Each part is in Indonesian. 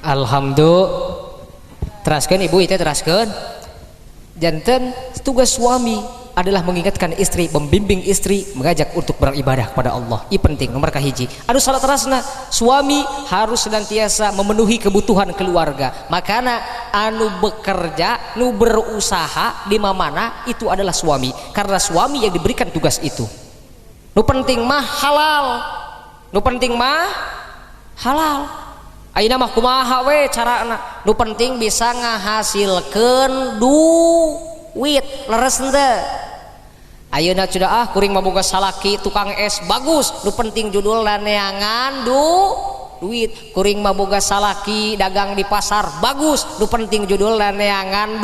Alhamdulillah. Teraskeun ibu itu teraskeun. Janten tugas suami adalah mengingatkan istri, membimbing istri, mengajak untuk beribadah kepada Allah. Ini penting nomor kahiji. Anu salah terasna suami harus senantiasa memenuhi kebutuhan keluarga. Makana anu bekerja, nu berusaha di mana itu adalah suami. Karena suami yang diberikan tugas itu. Nu penting mah halal. Nu penting mah halal. Ayeuna mah kumaha we carana? Nu penting bisa ngahasilkeun duit leres henteu. Ayeuna sudah kuring maboga salaki tukang es bagus, nu penting judulna neangan duit. Kuring maboga salaki dagang di pasar bagus, nu penting judulna neangan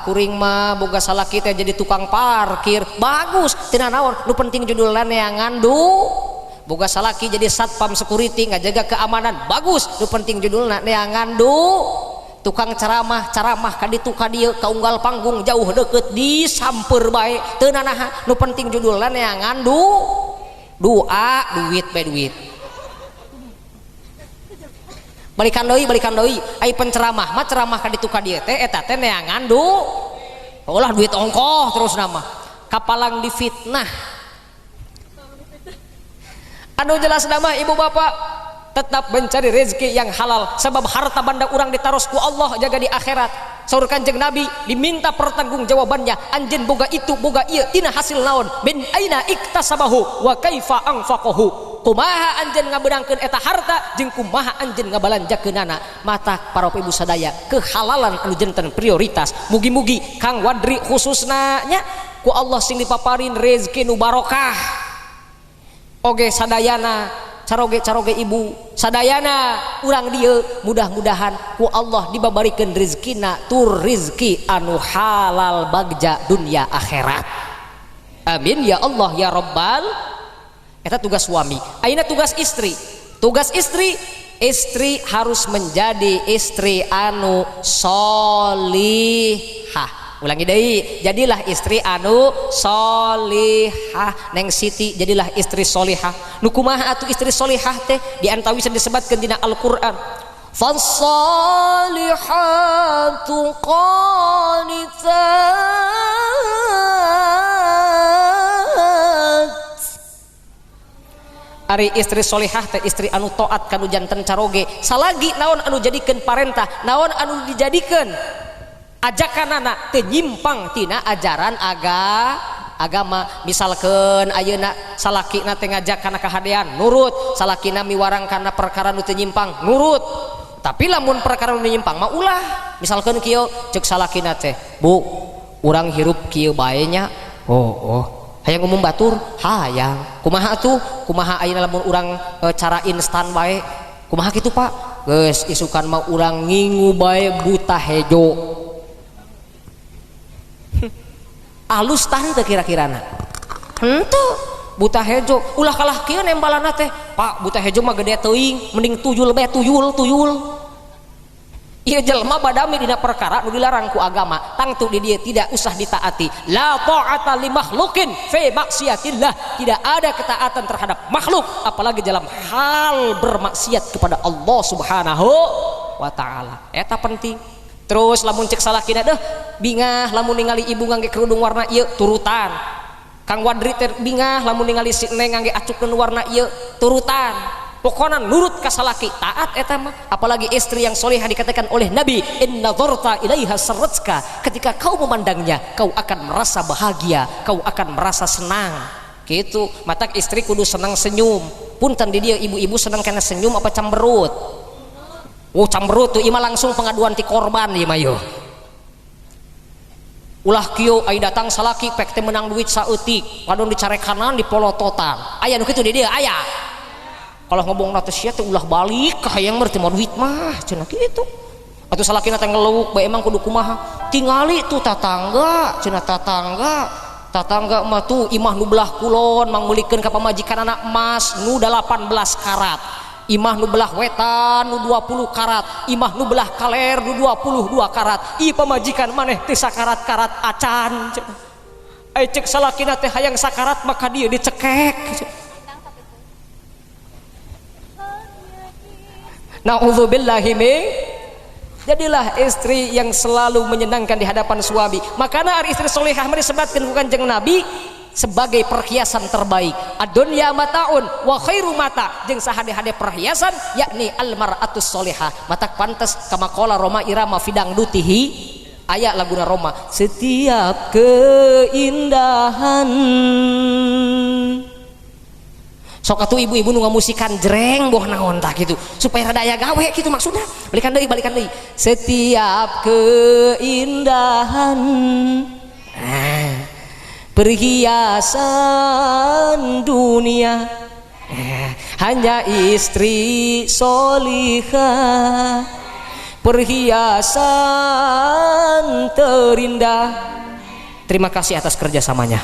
kuring mah boga salaki teh jadi tukang parkir bagus, teu naon, nu penting judulna neangan boga salaki jadi satpam security ngajaga keamanan bagus, nu penting judulna neangan tukang ceramah ka ditu ka dieu kaunggal panggung jauh deket disamper bae teu nanaha, nu penting judulna neangan duit balikan deui ai penceramah mah ceramah ka ditu ka dieu teh eta teh neangan ulah duit ongkoh terus nama kapalang difitnah. Anu jelas nama ibu bapak tetap mencari rezeki yang halal, sebab harta benda urang ditaros ku Allah jaga di akhirat. Saur Kanjeng Nabi diminta pertanggungjawabannya, anjeun boga itu boga ieu tina hasil naon, min aina iktasabahu wa kaifa anfaqahu. Kumaha anjeun ngabeudangkeun eta harta jeung kumaha anjeun ngabalanjakeunana. Mata para ibu sadaya, kehalalan anu janten prioritas. Mugi-mugi Kang Wadri khususna nya ku Allah sing dipaparin rezeki nu barokah. Oge sadayana caroge ibu sadayana urang dieu mudah-mudahan ku Allah dibabarikeun rezekina tur rezeki anu halal bagja dunia akhirat. Amin ya Allah ya Rabbal. Eta tugas suami. Ayeuna tugas istri. Tugas istri harus menjadi istri anu sholihah. Ulangi deui, jadilah istri anu sholihah. Neng Siti jadilah istri sholihah. Nu kumaha atuh istri sholihah teh? Di antawis disebutkeun dina Al-Qur'an. Fassalihatu qanitat. Ari istri sholihah teh istri anu taat kanu janten caroge. Salagi naon anu jadikeun parentah, naon anu dijadikeun ajakanana teu nyimpang tina ajaran agama. Misalkeun ayeuna salakina teh ngajak kana kahadean nurut, salakina miwarang kana perkara nu teu nyimpang nurut. Tapi lamun perkara nu nyimpang mah ulah. Misalkeun kieu ceuk salakina teh, "Bu, urang hirup kieu bae nya." Oh. Hayang umum batur? Hayang. Kumaha atuh? Kumaha ayeuna lamun urang cara instan bae? Kumaha kitu, Pak? Geus isukan mah urang ngingu bae buta hejo. Alus tah teu kira-kirana henteu buta hejo ulah kalah kieu nembalana teh, Pak buta hejo mah gede teuing mending tuyul bae tuyul ieu jelema badami dina perkara nu dilarang ku agama tangtu di dieu tidak usah ditaati. La ta'ata li makhluqin fi maksiatillah, tidak ada ketaatan terhadap makhluk apalagi dalam hal bermaksiat kepada Allah Subhanahu wa taala. Eta penting. Terus lamun cek salakina deh bingah lamun ningali ibu ngangge kerudung warna ieu turutan. Kang Wadri teh bingah lamun ningali si Neng ngangge acukeun warna ieu turutan. Pokona nurut ka salaki taat eta mah. Apalagi istri yang solehah dikatakan oleh Nabi, "Inna dzarta ilaiha sarratka." Ketika kau memandangnya, kau akan merasa bahagia, kau akan merasa senang. Gitu. Matak istri kudu senang senyum. Punten di dieu ibu-ibu senang kana senyum apa camberut? Camberut tuh ima langsung pengaduan ti korban ieu mah yo. Ulah kieu ai datang salaki pek teh menang duit saeutik, padon dicarekanan dipolototan. Aya nu kitu di dieu aya. Kalau ngomongna teh sia teh ulah balik ka hayang meureun teh mau duit mah cenah kitu. Atuh salakina teh ngeleuk bae emang kudu kumaha? Tingali tuh tatangga, cenah tatangga mah tuh imah nu belah kulon mangulikeun ka pamajikan anak emas nu 18 karat. Imah nu belah wetan nu 20 karat, imah nu belah kaler nu 22 karat. Ieu pamajikan maneh teh sakarat-karat acan. Ai cek salakina teh hayang sakarat maka dia dicekek. Nauzubillahi min. Jadilah istri yang selalu menyenangkan di hadapan suami. Makanya istri solehah disebutkan bukan jeung Nabi sebagai perhiasan terbaik. Ad-dunya mataun wa khairu mata, jeung sahade-hade perhiasan yakni al-mar'atus solehah. Matak pantes kama qala Roma Irama fidang dutihi aya laguna Roma, setiap keindahan. Sok atuh ibu-ibu nu ngamusikan jreng boh naon tah kitu supaya rada aya gawe kitu maksudna. Balikan deui. Setiap keindahan perhiasan dunia hanya istri solihah, perhiasan terindah. Terima kasih atas kerjasamanya.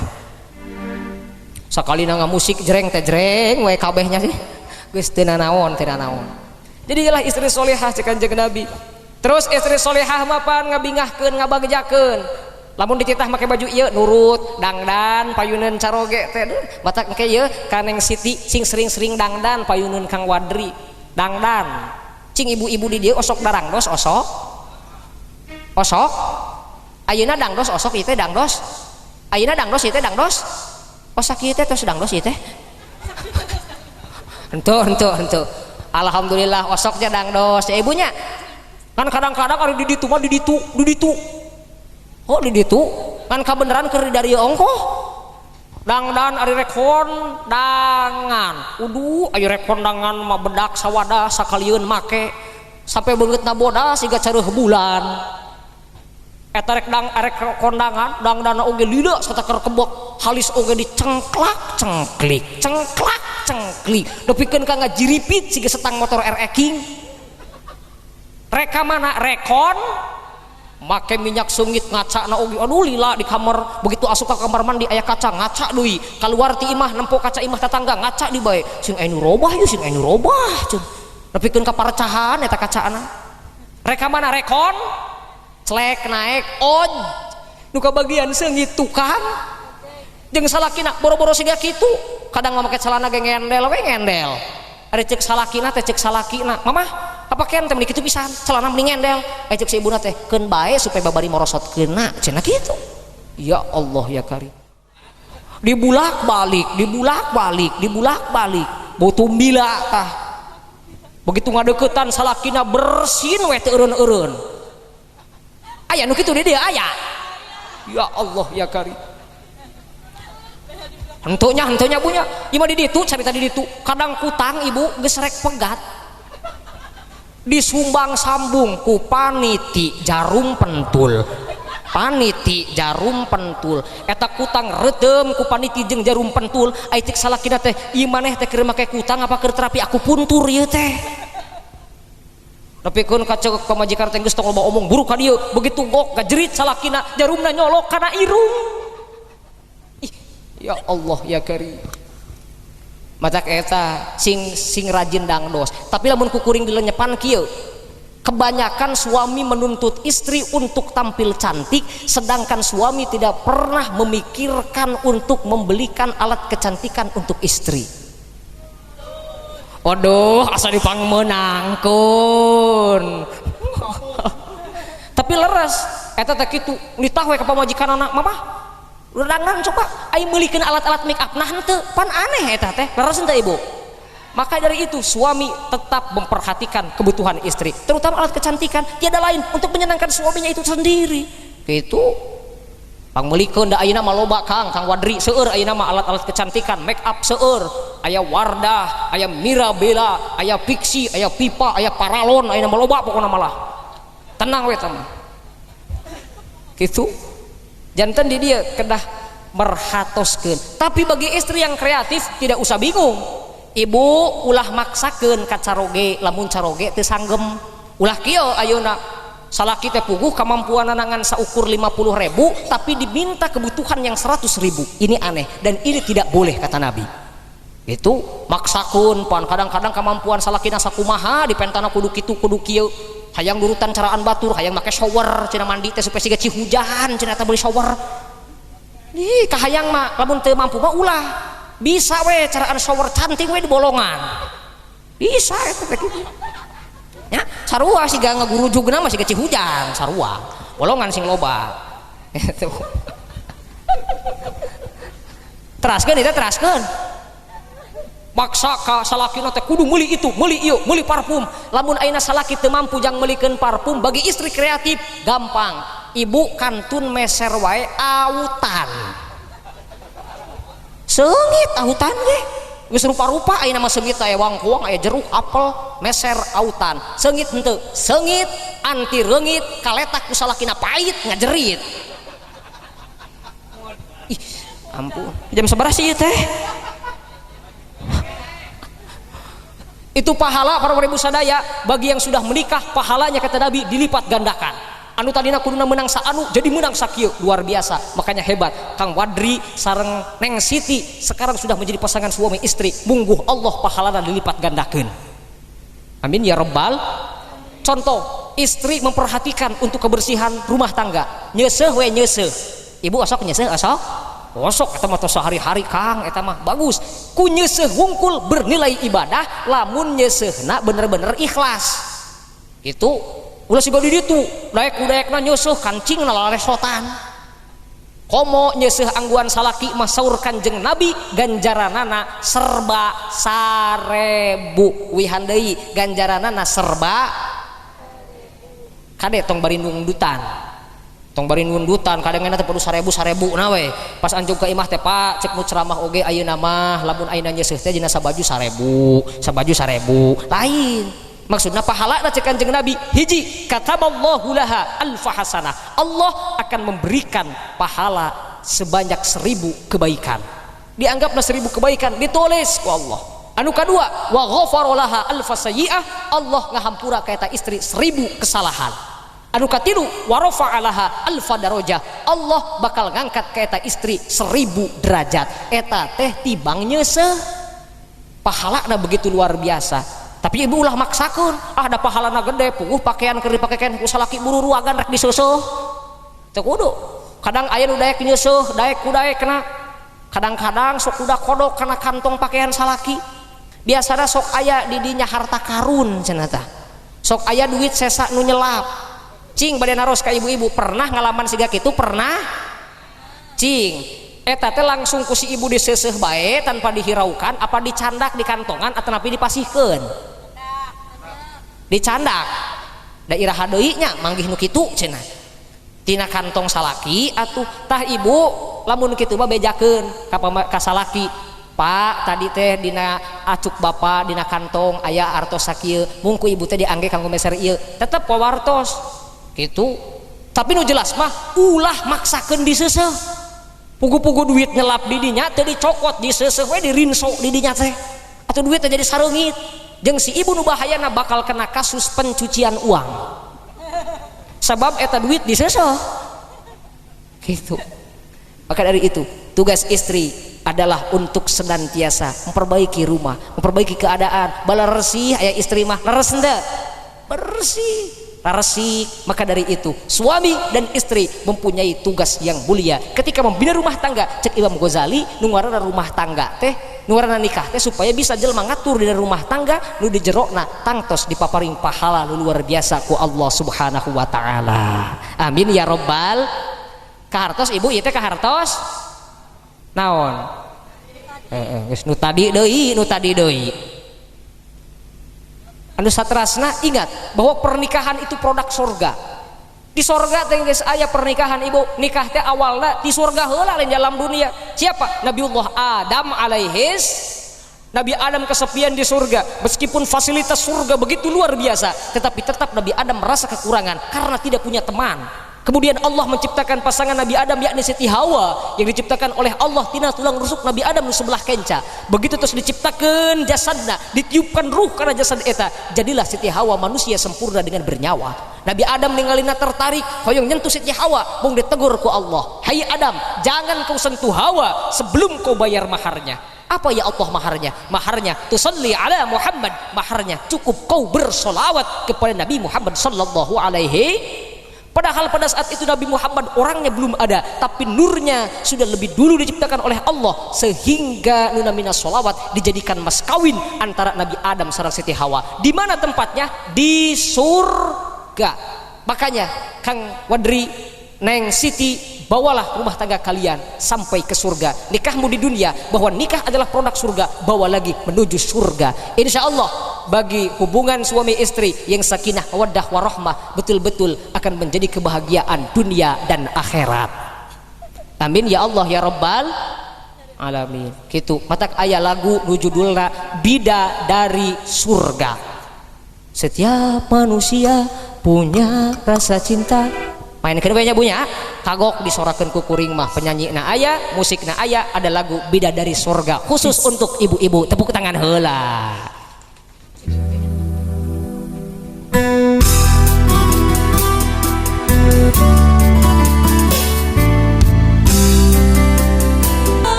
Sakali nang musik jreng teh jreng we kabehnya sih geus teu nanaon. Jadilah istri solehah cek Kanjeng Nabi. Terus istri solehah mah pan ngabingahkeun ngabagjakeun. Lamun dititah make baju ieu nurut, dangdan payuneun caroge teh batak engke ieu Kaneng Siti sing sering-sering dangdan payuneun Kang Wadri dangdan. Cing ibu-ibu di dieu osok darangdos osok. Ayeuna dangdos osok ieu teh dangdos. Ayeuna dangdos ieu teh dangdos. Osak ieu teh tos dangdos ieu teh. Henteu. Alhamdulillah osoknya dangdos ya ibunya. Kan kadang-kadang ari di ditu mah di ditu. Oh di ditu kan kabeneran keur dari ongkoh. Dangdan ari rekon dangan. Udu aya rekon dangan mah bedak sawada sakalieun make sampai beungeutna bodas siga careuh bulan. Eta rek kondangan dangdana oge lida satakar kebok halis oge dicengklak-cengklik depikeun ka ngajiripit siga setang motor RX King. Reka mana rekon make minyak sungit ngacana oge aduh lila di kamar begitu asup ka kamar mandi aya kaca ngaca deui kaluar ti imah nempo kaca imah tetangga ngaca di bae sing anu robah ceun depikeun ka paracahan eta kacaana. Reka mana rekon celek naik on nuka bagian seungit tukang jeung salakina boro-boro siga kitu kadang make celana ge ngendel ari cek salakina teh cek salakina mamah kapakean teh meni kitu pisan celana meni ngendel cek si ibuna teh keun bae supaya babari morosotkeunna cenah kitu. Ya Allah ya Karim, dibulak-balik bau tumbila tah begitu ngadeuketan salakina bersin we teu eureun aya nu kitu di dia aya. Ya Allah ya Karim, hentunya bunya imah di ditu carita di ditu kadang kutang ibu geus rek pegat disumbang sambung ku paniti jarum pentul eta kutang redem ku paniti jeung jarum pentul aya cek salakina teh ieu maneh teh keur make kutang apa keur terapi aku puntur ieu teh. Tapi kun kacau pemajikan teh geus tong loba omong buruk ka dieu begitu gok gajerit salakina jarumna nyolok kana irung. Ya Allah ya Karim, matak eta sing rajin dangdos. Tapi lamun kukuring dilenyepan kieu kebanyakan suami menuntut istri untuk tampil cantik sedangkan suami tidak pernah memikirkan untuk membelikan alat kecantikan untuk istri. Waduh asa dipangmenangkeun tapi leres eta teh kitu nitah we ka pamajikanana mamah udangan coba aing meulikeun alat-alat make up nah henteu pan aneh eta teh leres henteu ibu. Maka dari itu suami tetap memperhatikan kebutuhan istri terutama alat kecantikan tiada lain untuk menyenangkan suaminya itu sendiri gitu. Pangmeulikeun da ayeuna mah loba Kang Wadri seueur ayeuna mah alat-alat kecantikan make up seueur aya Wardah aya Mirabella aya Pixi aya Pipa aya Paralon ayeuna mah loba pokona malah tenang we mah kitu janten di dia kedah merhatoskeun. Tapi bagi istri yang kreatif tidak usah bingung ibu ulah maksakeun ka caroge lamun caroge teu sanggem ulah kieu ayeuna salaki teh puguh kemampuan nangan saukur 50.000 tapi diminta kebutuhan yang 100.000. Ini aneh dan ini tidak boleh kata Nabi. Itu maksakun pan kadang-kadang kemampuan salakina sakumaha dipentana kudu kitu kudu kieu hayang nurutan caraan batur hayang make shower cenah mandi teh supaya siga cihujan cenah teh beli shower. Ih kahayang mah lamun teu mampu mah ulah bisa we caraan shower cantik we di bolongan bisa eta teh kitu. sarua siga ngagurujugna masih kecil hujan sarua bolongan sing loba itu teraskeun eta teraskeun maksa ka salakina teh kudu meuli itu meuli ieu meuli parfum lamun ayeuna salaki teu mampu jang meulikeun parfum bagi istri kreatif gampang ibu kantun meser wae autan seungit autan ge geus rupa-rupa ayeuna mah seungit aya wangkuang aya jeruk apel meser autan seungit henteu seungit anti reungit kaletak ku salakina pait ngajerit ih ampun jam sabaraha sih teh itu pahala para ibu sadaya bagi yang sudah menikah pahalanya kata Nabi dilipat gandakan anu tadina kuduna menang saanu jadi menang sakieu luar biasa makanya hebat Kang Wadri sareng Neng Siti sekarang sudah menjadi pasangan suami istri mungguh Allah pahalana dilipat gandakeun amin ya rabbal contoh istri memperhatikan untuk kebersihan rumah tangga nyeuseuh we nyeuseuh ibu osok nyeuseuh osok osok eta mah sehari-hari Kang eta mah bagus ku nyeuseuh wungkul bernilai ibadah lamun nyeuseuhna bener-bener ikhlas itu ulah siga di ditu daek-daekna nyeuseuh kancingna lalesotan komo nyeuseuh angguan salaki mah saur Kanjeng Nabi ganjaranana serba 1000 wihan deui ganjaranana serba kade tong bari nungdutan tong bari nundutan kadang-kadang teh perlu 1000 na we pas anjog ka imah teh Pak cek nu ceramah oge ayeuna mah lamun ayeuna nyeuseuh teh dina sabaju 1000 lain maksudna pahalana cek Kanjeng Nabi hiji kataballahu laha alfa hasanah Allah akan memberikan pahala sebanyak 1000 kebaikan dianggapna 1000 kebaikan ditulis ku Allah anu kadua wa ghafara laha alfa sayyi'ah Allah ngahampura ka eta istri 1000 kesalahan anu katilu warafa'alaha alfa darajah Allah bakal ngangkat ke eta istri 1000 derajat eta teh tibang nyeuseuh pahalana begitu luar biasa tapi ibu ulah maksakeun ada pahalana gede puguh pakaian keur dipakekeun ku salaki buru-ruagan rek diseusuh teu kudu kadang aya nu daek nyeusuh daek ku daekna kadang-kadang sok udah kodok kana kantong pakaian salaki biasana sok aya di dinya harta karun cenah tah sok aya duit sesa nu nyelap cing bade naros ka ibu-ibu pernah ngalaman siga kitu pernah cing eta teh langsung ku si ibu diseuseuf bae tanpa dihiraukan apa dicandak di kantongan atau napi dipasihkeun dicandak daerah deui nya manggih nu kitu cenah tina kantong salaki atuh tah ibu lamun kitu mah bejakeun ka salaki Pak tadi teh dina acuk bapak dina kantong aya artos sakieu mungku ibu teh diangge kanggo meser ieu tetep pawartos gitu tapi nu jelas mah ulah maksakeun diseuseuf pugu-pugu duit nyelap di dinya teu dicokot diseuseuf we dirinso di dinya teh atuh duit teh jadi sareungit jeung si ibu nu bahayana bakal kena kasus pencucian uang sabab eta duit diseuseuf gitu maka dari itu tugas istri adalah untuk senantiasa memperbaiki rumah memperbaiki keadaan bala resih aya istri mah leres henteu bersih resik maka dari itu suami dan istri mempunyai tugas yang mulia ketika membina rumah tangga cek Imam Ghazali nu ngaranna rumah tangga teh nu ngaranna nikah teh supaya bisa jelema ngatur di rumah tangga nu di jerona tangtos dipaparing pahala nu luar biasa ku Allah Subhanahu wa taala amin ya rabbal kahartos ibu ieu teh kahartos naon geus nu tadi deui anu saterasna ingat bahwa pernikahan itu produk surga di surga teh geus aya pernikahan ibu nikah teh awalna di surga heula lain dalam dunia siapa Nabiullah Adam Nabi Adam kesepian di surga meskipun fasilitas surga begitu luar biasa tetapi tetap Nabi Adam merasa kekurangan karena tidak punya teman kemudian Allah menciptakan pasangan Nabi Adam yakni Siti Hawa yang diciptakan oleh Allah tina tulang rusuk Nabi Adam di sebelah kenca begitu terus diciptakan jasadna ditiupkan ruh karena jasad eta jadilah Siti Hawa manusia sempurna dengan bernyawa Nabi Adam ningalina tertarik hoyong nyentuh Siti Hawa mung ditegur ku Allah hai Adam jangan kau sentuh Hawa sebelum kau bayar maharnya apa ya Allah maharnya tusalli ala Muhammad maharnya cukup kau bersolawat kepada Nabi Muhammad sallallahu alaihi Padahal pada saat itu Nabi Muhammad orangnya belum ada, tapi nurnya sudah lebih dulu diciptakan oleh Allah, sehingga nunamina sholawat dijadikan mas kawin antara Nabi Adam sareng Siti Hawa. Di mana tempatnya? Di surga. Makanya Kang Wadri, Neng Siti, bawalah rumah tangga kalian sampai ke surga. Nikahmu di dunia, bahwa nikah adalah produk surga, bawa lagi menuju surga. Insya Allah bagi hubungan suami istri yang sakinah mawaddah warahmah betul-betul akan menjadi kebahagiaan dunia dan akhirat. Amin ya Allah ya Rabbal alamin. Gitu matak aya lagu nu judulna Bidadari Surga. Setiap manusia punya rasa cinta. Main kedua punya kagok disorakan ku kuring mah penyanyi na aya, musik na aya, ada lagu Bidadari Surga khusus untuk ibu-ibu. Tepuk tangan heula.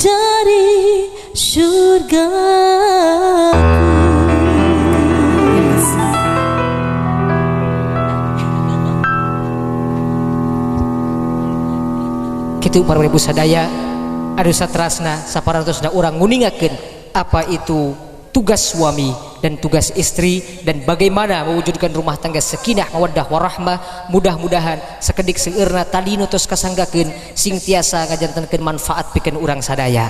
Dari surga kitu para ibu sadaya adu satrasna saparantusna urang nguningakeun apa itu tugas suami dan tugas istri dan bagaimana mewujudkan rumah tangga sakinah mawaddah warahmah. Mudah-mudahan sakedik seueurna tadi nu tos kasanggakeun sing tiasa ngajantenkeun manfaat pikeun urang sadaya,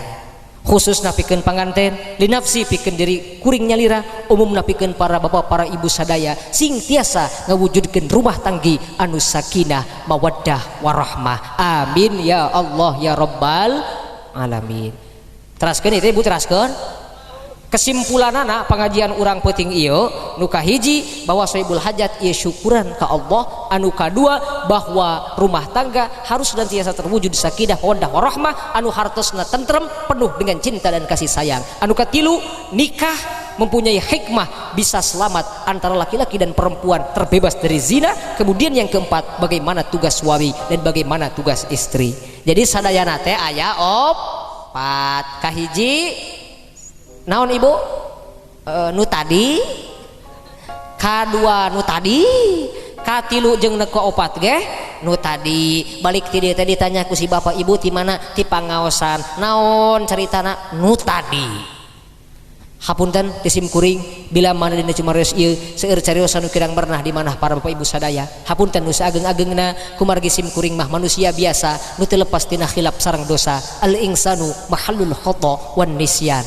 khususna pikeun panganten, linafsi pikeun diri kuring nyalira, umumna pikeun para bapak para ibu sadaya sing tiasa ngawujudkeun rumah tanggi anu sakinah mawaddah warahmah. Amin ya Allah ya Rabbal alamin. Teraskeun itu ibu, teraskeun kesimpulanana pengajian urang peuting ieu nu kahiji bahwa sohibul hajat ieu syukuran ka Allah, anu kadua bahwa rumah tangga harus dan tiasa terwujud sakinah mawaddah warahmah anu hartosna tentrem penuh dengan cinta dan kasih sayang. Anu katilu nikah mempunyai hikmah bisa selamat antara laki-laki dan perempuan terbebas dari zina. Kemudian yang keempat bagaimana tugas suami dan bagaimana tugas istri. Jadi sadayana teh aya opat. Kahiji naon ibu? Nu tadi, kadua nu tadi, katilu jeung nu kaopat ge nu tadi. Balik ti dieu teh ditanya ku si bapak ibu ti mana? Ti pangaosan. Naon caritana? Nu tadi. Hapunten di sim kuring bila mana dina cumarios ieu seueur cariosan nu kirang bernah di mana para bapak ibu sadaya. Hapunten nu saageng-agengna kumargi sim kuring mah manusia biasa nu teu lepas tina khilaf sareng dosa. Al insanu mahallul khata wan nisyan.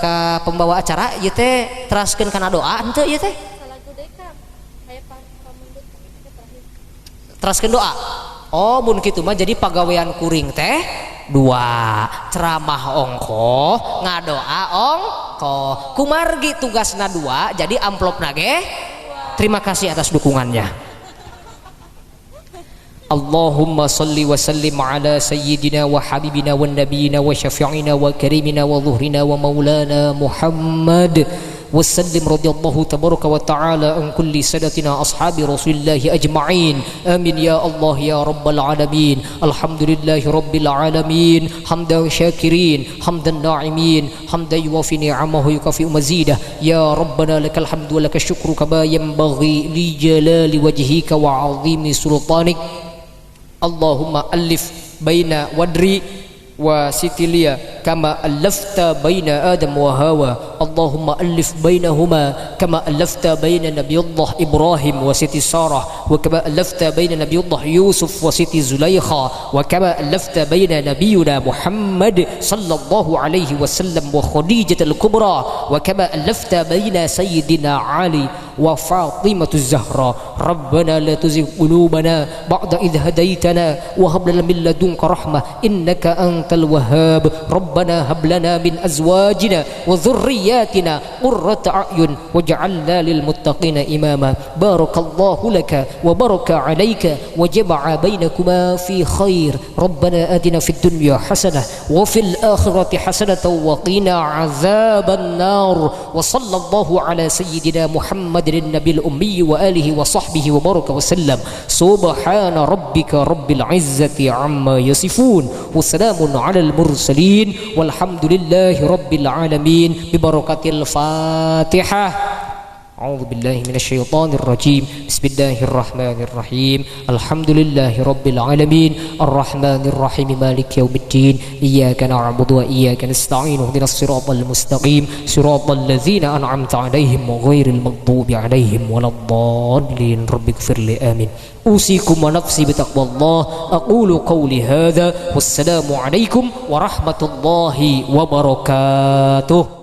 Ka pembawa acara ieu teh teraskeun kana doa henteu ieu teh? Teraskeun doa. Oh mun kitu mah jadi pagawean kuring teh dua, ceramah ongko, ngadoa ongko. Kumargi tugasna dua, jadi amplopna ge. Terima kasih atas dukungannya. Allahumma salli wa sallim ala sayyidina wa habibina wa nabiyina wa syafi'ina wa karimina wa zuhrina wa maulana Muhammad wa sallim radiyallahu tabaraka wa ta'ala an kulli sadatina ashabi rasulillahi ajma'in. Amin ya Allah ya rabbal alamin. Alhamdulillahi rabbil alamin hamdan syakirin hamdan na'imin hamdan yuwafi ni'amahu yukafi mazidah. Ya rabbana lakal hamdu wa lakal syukru kama yanbaghi li jalali wajhika wa 'azimi sultanik. Allahumma alif baina Wadri wa Sitilia kama alafta baina Adam wa Hawa. Allahumma alif bainahuma kama alafta baina Nabiyullah Ibrahim wa Siti Sarah wa kama alafta baina Nabiyullah Yusuf wa Siti Zulaikha wa kama alafta baina Nabiyuna Muhammad sallallahu alaihi wasallam wa Khadijah al-Kubra wa kama alafta baina Sayyidina Ali wa Fatimatu Zahra. Rabbana la tuzigh qulubana ba'da idh hadaitana wa hab lana min ladunka rahmah innaka antal wahhab. Rabbana hab lana min azwajina wa dhurriyyatina حياتنا قرة أعين واجعلنا للمتقين إماما بارك الله لك وبارك عليك وجمع بينكما في خير ربنا آتنا في الدنيا حسنة وفي الآخرة حسنة وقنا عذاب النار وصلى الله على سيدنا محمد النبي الأمي وآله وصحبه وبارك وسلم سبحان ربك رب العزة عما يصفون وسلام على المرسلين والحمد لله رب العالمين ببركة الفاتحة. أعوذ بالله من الشيطان الرجيم بسم الله الرحمن الرحيم الحمد لله رب العالمين الرحمن الرحيم مالك يوم الدين إياك نعبد وإياك نستعين اهدنا الصراط المستقيم صراط الذين أنعمت عليهم غير المغضوب عليهم ولا الضالين رب اغفر لي آمين. أوصيكم ونفسي بتقوى الله أقول قولي هذا والسلام عليكم ورحمة الله وبركاته.